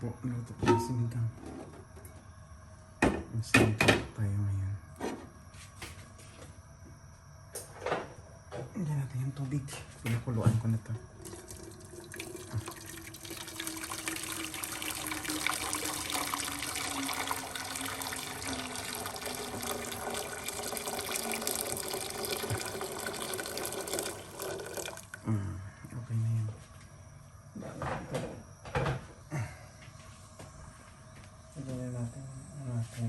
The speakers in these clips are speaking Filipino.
po, luto po yung sinigang. Sinigang tayo ngayon. Hindi natin yung tubig. Pinakuluan ko na to. Okay na yun. Lagyan natin ang ating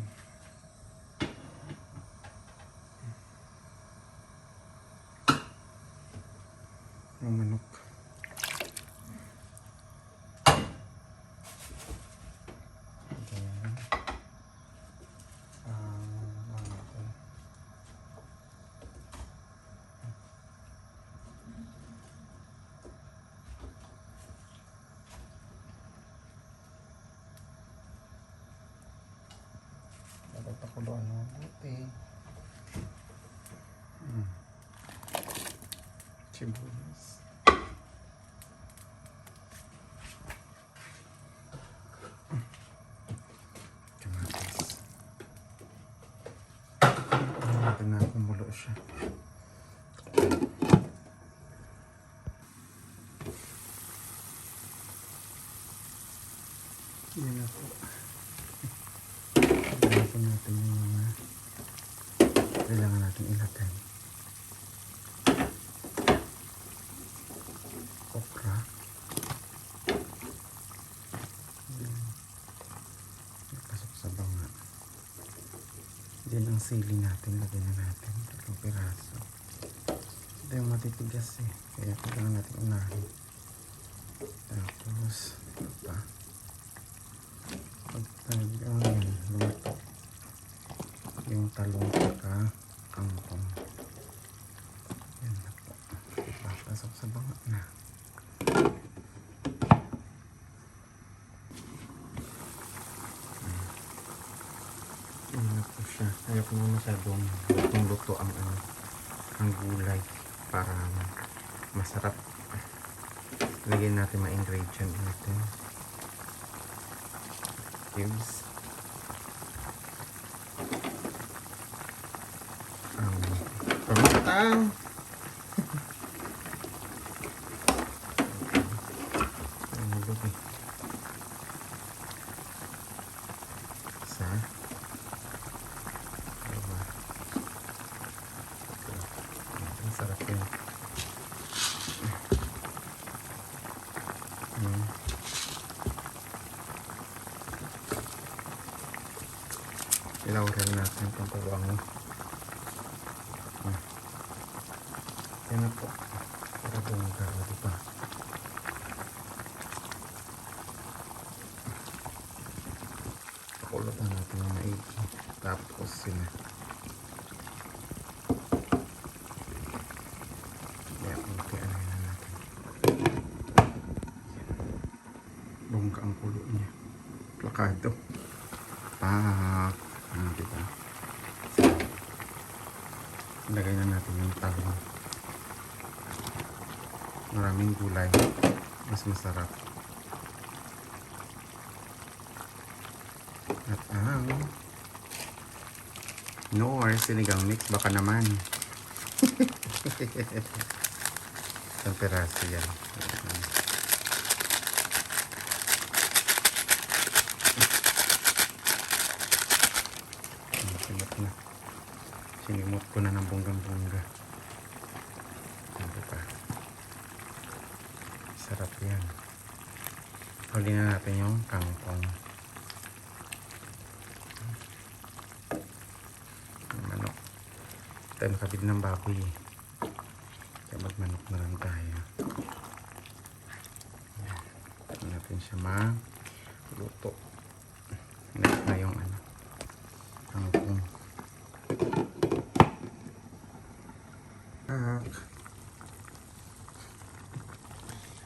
yung manok. Ayan. Natin. Dapat pakuluan ng buti. Sibuyas. Kamatis. Tingnan natin na kumulo siya. Yan na po. Tingnan natin yung mga kailangan natin ilagay. Okra. Pasok sa banga. Diyan ang sili natin. Lagyan na natin. 3 piraso. Ito yung matitigas eh. Kaya kailangan natin unahin. Tapos, ito pa. Pag lumato. Yung talong saka kangkong. Yan na po. Pasok sa banga na. Yan na po siya. Ayoko na masyadong luto ang gulay para masarap. Lagyan natin mga ingredient natin. Cubes. Pamatang. Isa. Dalawa. Ang sarap yun. Ilauran natin itong pabango. Yan na po. Para bongga. Diba? Pakulutan natin yung maigi. Tapos sila. Yan. Okay. Ano na natin. Bongga ang kulo niya. Plakado. Pak. Diba? Ilagay na natin yung talong. Maraming gulay. Mas masarap. At ang Nor sinigang mix. Baka naman. Isang peraso yan. Sinimot ko na ng bonggang-bongga. Ano pa? Sarap yan. Huli na natin yung kangkong. Manok. Tayo nakabid ng baboy. Kaya magmanok na lang tayo. Tayo natin siya magluto. Next na yung kangkong.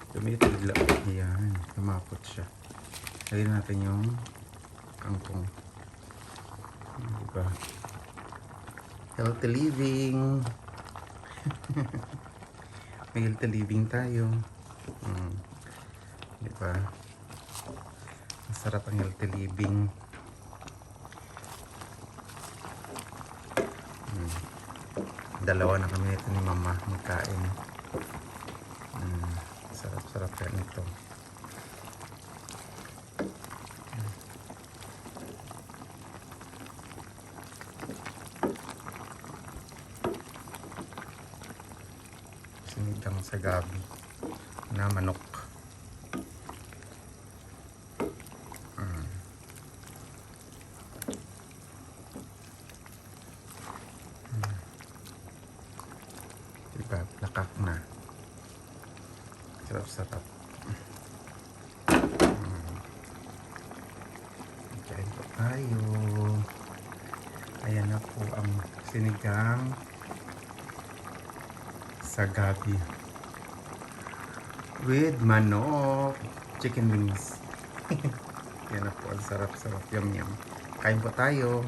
Tumitidla. Yan. Lumapot siya. Lagyan natin yung kangkong. Diba? Healthy living. May healthy living tayo. Diba? Masarap ang healthy living. Dalawa na kami nito ni mama magkain. Sarap-sarap yan ito. Sinigang sa gabi na manok. Diba, lakak na. Sarap-sarap. Kain po tayo. Ayan na po ang sinigang sa gabi with manok, chicken wings. Yan na po, ang sarap-sarap, yum yum. Kain po tayo.